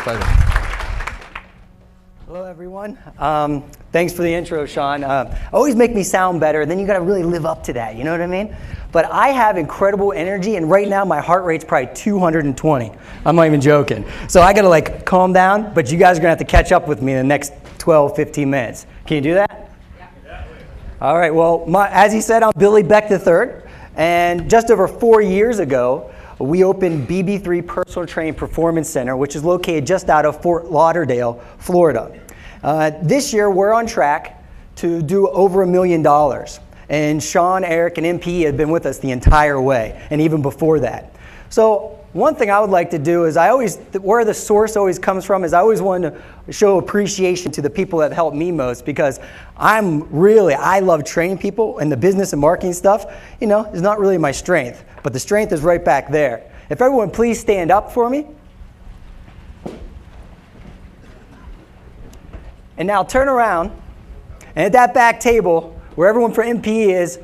pleasure. Hello, everyone. Thanks for the intro, Sean. Always make me sound better, then you got to really live up to that, you know what I mean? But I have incredible energy, and right now my heart rate's probably 220. I'm not even joking. So I got to like calm down, but you guys are going to have to catch up with me in the next 12, 15 minutes. Can you do that? Yeah. All right, well, as he said, I'm Billy Beck III, and just over 4 years ago, we opened BB3 Personal Training Performance Center, which is located just out of Fort Lauderdale, Florida. This year, we're on track to do over $1 million. And Sean, Eric, and MP have been with us the entire way, and even before that. So one thing I would like to do is where the source always comes from is I always want to show appreciation to the people that helped me most, because I love training people, and the business and marketing stuff, is not really my strength. But the strength is right back there. If everyone please stand up for me. And now turn around, and at that back table, where everyone for MP is,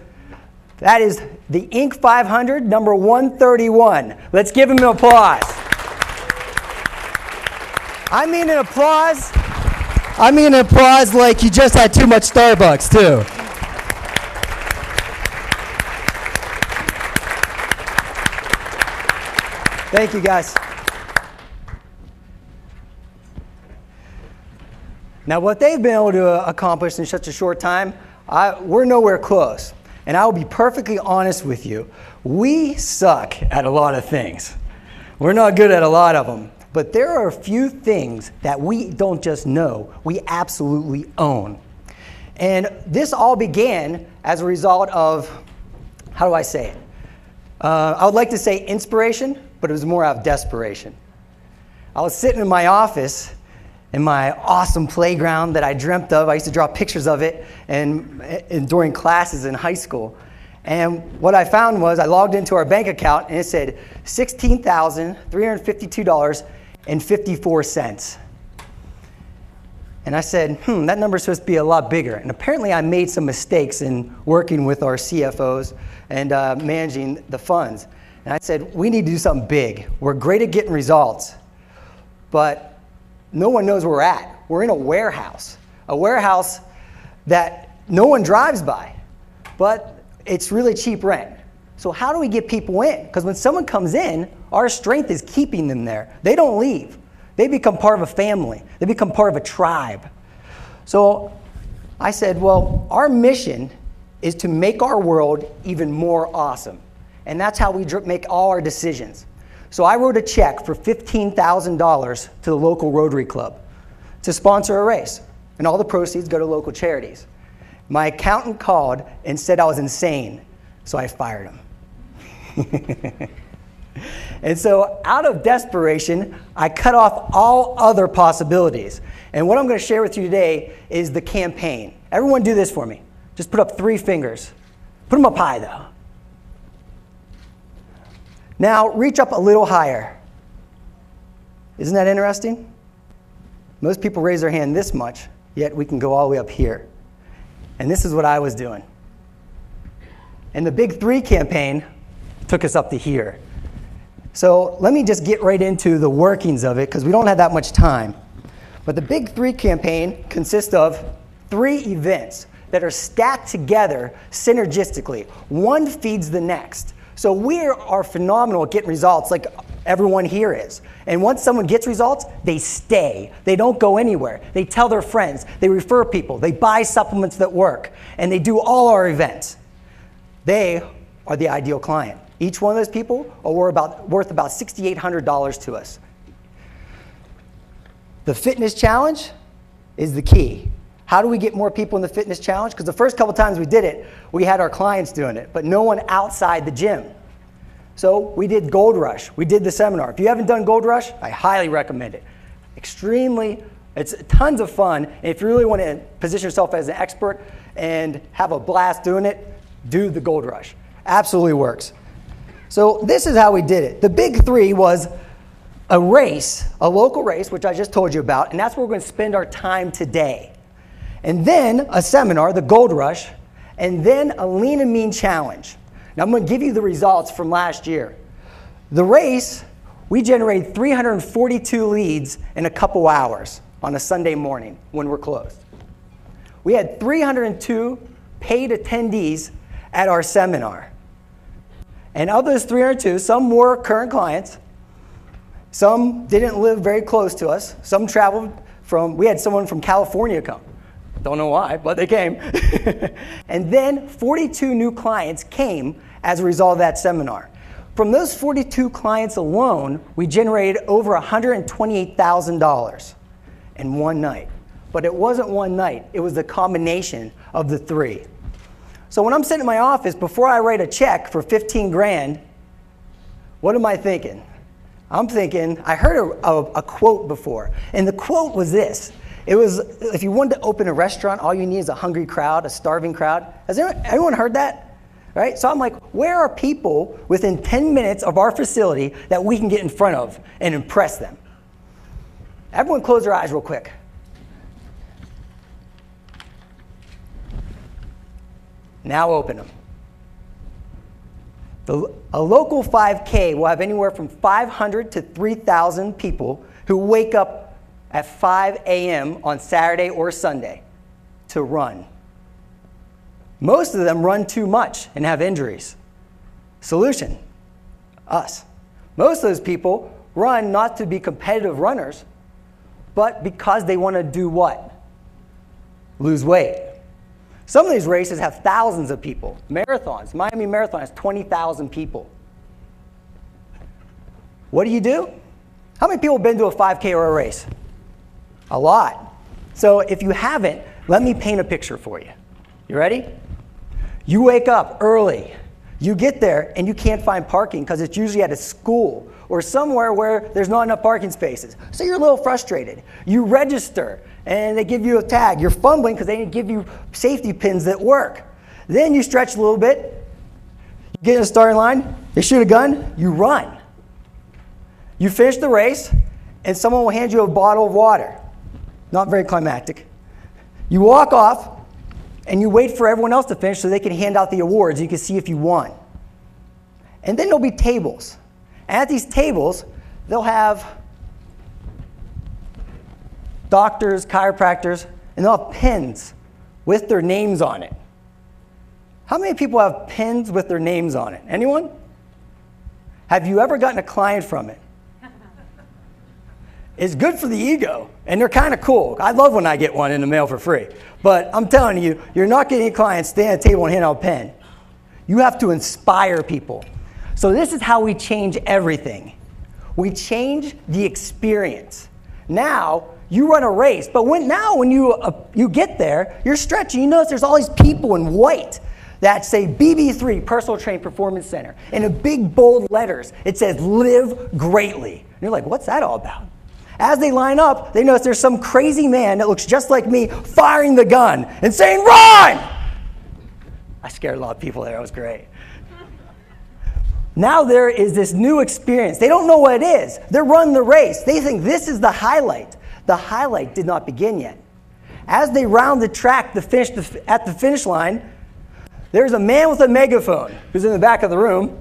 that is the Inc. 500, number 131. Let's give him an applause. I mean an applause like you just had too much Starbucks, too. Thank you, guys. Now, what they've been able to accomplish in such a short time, we're nowhere close. And I will be perfectly honest with you. We suck at a lot of things. We're not good at a lot of them. But there are a few things that we don't just know, we absolutely own. And this all began as a result of, how do I say it? I would like to say inspiration, but it was more out of desperation. I was sitting in my office in my awesome playground that I dreamt of. I used to draw pictures of it and during classes in high school. And what I found was I logged into our bank account and it said $16,352.54. And I said, that number's supposed to be a lot bigger. And apparently I made some mistakes in working with our CFOs and managing the funds. And I said, we need to do something big. We're great at getting results, but no one knows where we're at. We're in a warehouse that no one drives by, but it's really cheap rent. So how do we get people in? Because when someone comes in, our strength is keeping them there. They don't leave. They become part of a family. They become part of a tribe. So I said, well, our mission is to make our world even more awesome. And that's how we make all our decisions. So I wrote a check for $15,000 to the local Rotary Club to sponsor a race. And all the proceeds go to local charities. My accountant called and said I was insane, so I fired him. And so out of desperation, I cut off all other possibilities. And what I'm going to share with you today is the campaign. Everyone do this for me. Just put up 3 fingers. Put them up high, though. Now, reach up a little higher. Isn't that interesting? Most people raise their hand this much, yet we can go all the way up here. And this is what I was doing. And the Big 3 campaign took us up to here. So let me just get right into the workings of it, because we don't have that much time. But the Big 3 campaign consists of 3 events that are stacked together synergistically. One feeds the next. So we are phenomenal at getting results like everyone here is. And once someone gets results, they stay. They don't go anywhere. They tell their friends. They refer people. They buy supplements that work. And they do all our events. They are the ideal client. Each one of those people are worth about $6,800 to us. The fitness challenge is the key. How do we get more people in the fitness challenge? Because the first couple times we did it, we had our clients doing it, but no one outside the gym. So we did Gold Rush. We did the seminar. If you haven't done Gold Rush, I highly recommend it. It's tons of fun. And if you really want to position yourself as an expert and have a blast doing it, do the Gold Rush. Absolutely works. So this is how we did it. The Big 3 was a race, a local race, which I just told you about, and that's where we're going to spend our time today. And then a seminar, the Gold Rush, and then a Lean and Mean Challenge. Now I'm going to give you the results from last year. The race we generated 342 leads in a couple hours on a Sunday morning when we're closed. We had 302 paid attendees at our seminar. And of those 302, some were current clients, some didn't live very close to us, some traveled from, we had someone from California come. Don't know why, but they came. And then 42 new clients came as a result of that seminar. From those 42 clients alone, we generated over $128,000 in one night. But it wasn't one night, it was the combination of the three. So when I'm sitting in my office, before I write a check for 15 grand, what am I thinking? I'm thinking, I heard a quote before, and the quote was this. It was, if you wanted to open a restaurant, all you need is a hungry crowd, a starving crowd. Has anyone heard that? Right? So I'm like, where are people within 10 minutes of our facility that we can get in front of and impress them? Everyone close their eyes real quick. Now open them. A local 5K will have anywhere from 500 to 3,000 people who wake up at 5 a.m. on Saturday or Sunday to run. Most of them run too much and have injuries. Solution, us. Most of those people run not to be competitive runners, but because they want to do what? Lose weight. Some of these races have thousands of people. Marathons, Miami Marathon has 20,000 people. What do? How many people have been to a 5K or a race? A lot. So if you haven't, let me paint a picture for you. You ready? You wake up early. You get there and you can't find parking because it's usually at a school or somewhere where there's not enough parking spaces. So you're a little frustrated. You register and they give you a tag. You're fumbling because they didn't give you safety pins that work. Then you stretch a little bit. You get in the starting line. They shoot a gun. You run. You finish the race and someone will hand you a bottle of water. Not very climactic. You walk off and you wait for everyone else to finish so they can hand out the awards. You can see if you won. And then there'll be tables. And at these tables, they'll have doctors, chiropractors, and they'll have pins with their names on it. How many people have pins with their names on it? Anyone? Have you ever gotten a client from it? It's good for the ego, and they're kind of cool. I love when I get one in the mail for free. But I'm telling you, you're not getting any clients stand at a table and hand out a pen. You have to inspire people. So this is how we change everything. We change the experience. Now, you run a race, but when you get there, you're stretching. You notice there's all these people in white that say BB3, Personal Training Performance Center. In a big, bold letters, it says, live greatly. And you're like, what's that all about? As they line up, they notice there's some crazy man that looks just like me firing the gun and saying, run! I scared a lot of people there. It was great. Now there is this new experience. They don't know what it is. They're running the race. They think this is the highlight. The highlight did not begin yet. As they round the track at the finish line, there's a man with a megaphone who's in the back of the room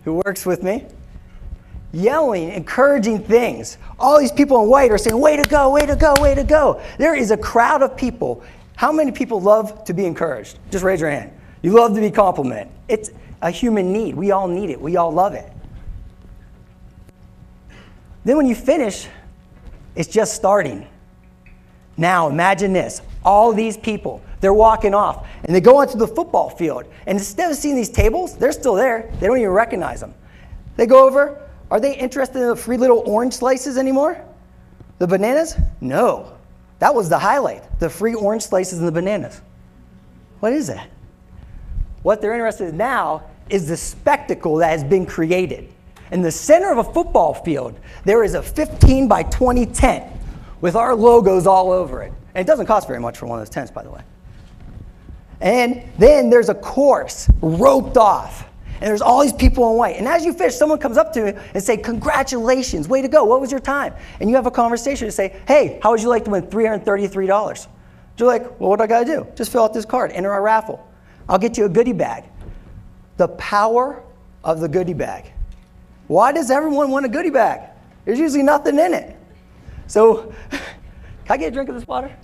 who works with me, yelling, encouraging things. All these people in white are saying, way to go, way to go, way to go. There is a crowd of people. How many people love to be encouraged? Just raise your hand. You love to be complimented. It's a human need. We all need it. We all love it. Then when you finish, it's just starting. Now imagine this. All these people, they're walking off, and they go onto the football field. And instead of seeing these tables, they're still there. They don't even recognize them. They go over. Are they interested in the free little orange slices anymore? The bananas? No. That was the highlight, the free orange slices and the bananas. What is that? What they're interested in now is the spectacle that has been created. In the center of a football field, there is a 15 by 20 tent with our logos all over it. And it doesn't cost very much for one of those tents, by the way. And then there's a course roped off. And there's all these people in white. And as you fish, someone comes up to you and say, congratulations, way to go, what was your time? And you have a conversation and say, hey, how would you like to win $333? You're like, well, what do I got to do? Just fill out this card, enter a raffle. I'll get you a goodie bag. The power of the goodie bag. Why does everyone want a goodie bag? There's usually nothing in it. So, can I get a drink of this water?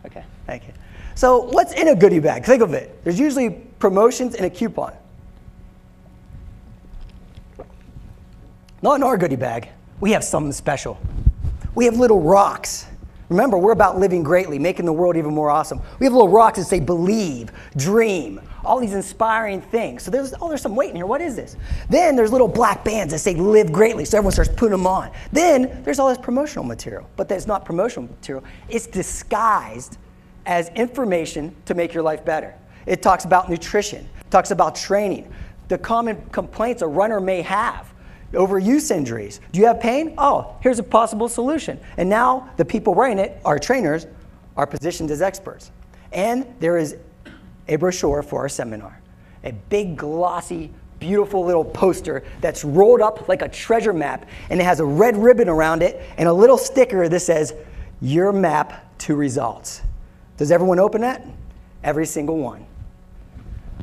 Okay, thank you. So what's in a goodie bag? Think of it. There's usually promotions and a coupon. Not in our goodie bag. We have something special. We have little rocks. Remember, we're about living greatly, making the world even more awesome. We have little rocks that say believe, dream, all these inspiring things. So there's some weight in here. What is this? Then there's little black bands that say live greatly, so everyone starts putting them on. Then there's all this promotional material, but that's not promotional material. It's disguised as information to make your life better. It talks about nutrition, talks about training, the common complaints a runner may have. Overuse injuries. Do you have pain? Oh, here's a possible solution. And now the people writing it, our trainers, are positioned as experts. And there is a brochure for our seminar. A big, glossy, beautiful little poster that's rolled up like a treasure map, and it has a red ribbon around it and a little sticker that says, your map to results. Does everyone open that? Every single one.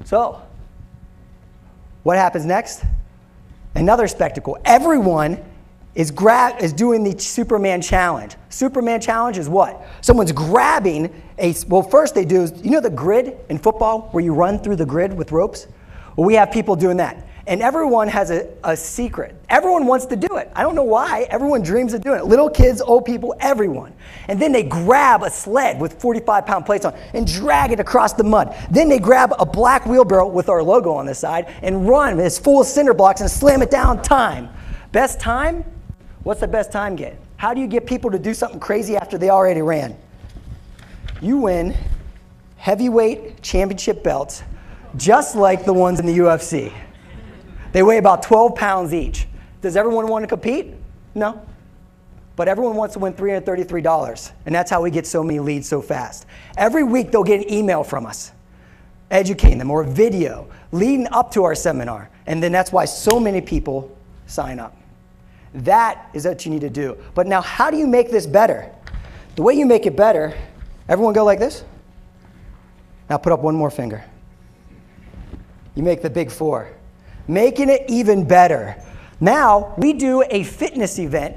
So, what happens next? Another spectacle. Everyone is doing the Superman challenge. Superman challenge is what? Someone's grabbing first they do is, you know the grid in football where you run through the grid with ropes? Well, we have people doing that. And everyone has a secret. Everyone wants to do it. I don't know why. Everyone dreams of doing it. Little kids, old people, everyone. And then they grab a sled with 45-pound plates on and drag it across the mud. Then they grab a black wheelbarrow with our logo on the side and run. It's full of cinder blocks and slam it down. Time. Best time? What's the best time get? How do you get people to do something crazy after they already ran? You win heavyweight championship belts just like the ones in the UFC. They weigh about 12 pounds each. Does everyone want to compete? No. But everyone wants to win $333, and that's how we get so many leads so fast. Every week they'll get an email from us, educating them, or a video leading up to our seminar, and then that's why so many people sign up. That is what you need to do. But now, how do you make this better? The way you make it better, everyone go like this. Now put up one more finger. You make the big four. Making it even better. Now, we do a fitness event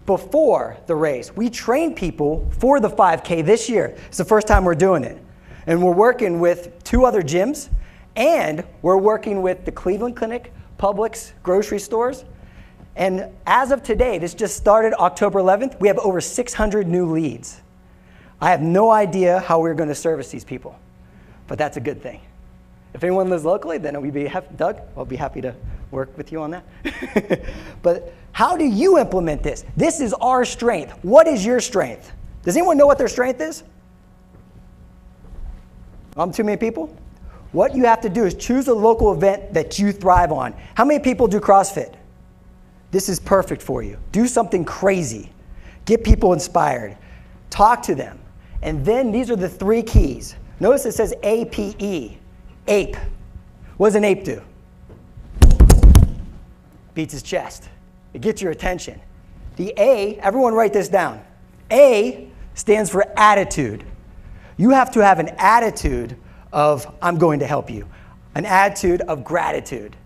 before the race. We train people for the 5K this year. It's the first time we're doing it. And we're working with 2 other gyms, and we're working with the Cleveland Clinic, Publix, grocery stores. And as of today, this just started October 11th, we have over 600 new leads. I have no idea how we're going to service these people, but that's a good thing. If anyone lives locally, then Doug, I'll be happy to work with you on that. But how do you implement this? This is our strength. What is your strength? Does anyone know what their strength is? Too many people? What you have to do is choose a local event that you thrive on. How many people do CrossFit? This is perfect for you. Do something crazy. Get people inspired. Talk to them. And then these are the 3 keys. Notice it says APE. Ape. What does an ape do? Beats his chest. It gets your attention. The A, everyone write this down. A stands for attitude. You have to have an attitude of, I'm going to help you. An attitude of gratitude.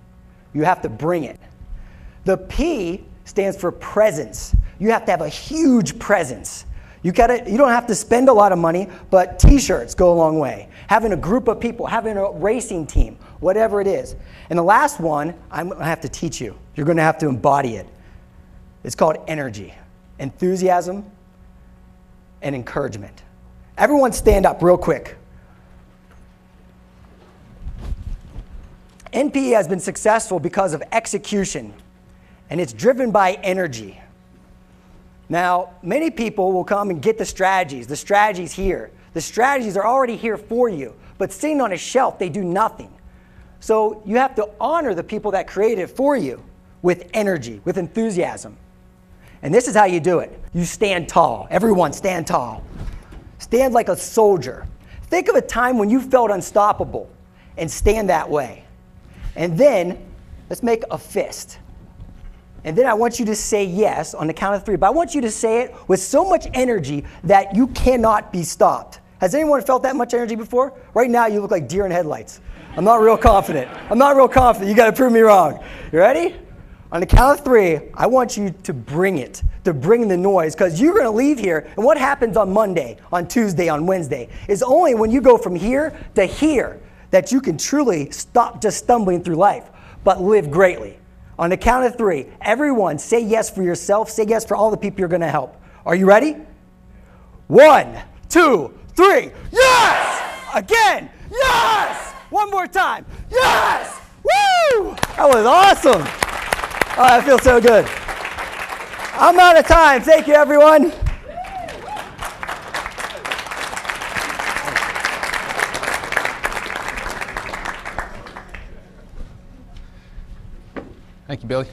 You have to bring it. The P stands for presence. You have to have a huge presence. You don't have to spend a lot of money, but t-shirts go a long way. Having a group of people, having a racing team, whatever it is. And the last one, I'm going to have to teach you. You're going to have to embody it. It's called energy, enthusiasm, and encouragement. Everyone stand up real quick. NPE has been successful because of execution, and it's driven by energy. Now, many people will come and get the strategies. The strategies here. The strategies are already here for you, but sitting on a shelf, they do nothing. So you have to honor the people that created it for you with energy, with enthusiasm. And this is how you do it. You stand tall. Everyone stand tall. Stand like a soldier. Think of a time when you felt unstoppable and stand that way. And then let's make a fist. And then I want you to say yes on the count of 3. But I want you to say it with so much energy that you cannot be stopped. Has anyone felt that much energy before? Right now you look like deer in headlights. I'm not real confident. You got to prove me wrong. You ready? On the count of 3, I want you to bring it, to bring the noise, because you're going to leave here, and what happens on Monday, on Tuesday, on Wednesday, is only when you go from here to here that you can truly stop just stumbling through life, but live greatly. On the count of 3, everyone say yes for yourself, say yes for all the people you're going to help. Are you ready? 1, 2, 3, yes! Again, yes! One more time, yes! Woo! That was awesome. Oh, I feel so good. I'm out of time. Thank you, everyone. Thank you, Billy.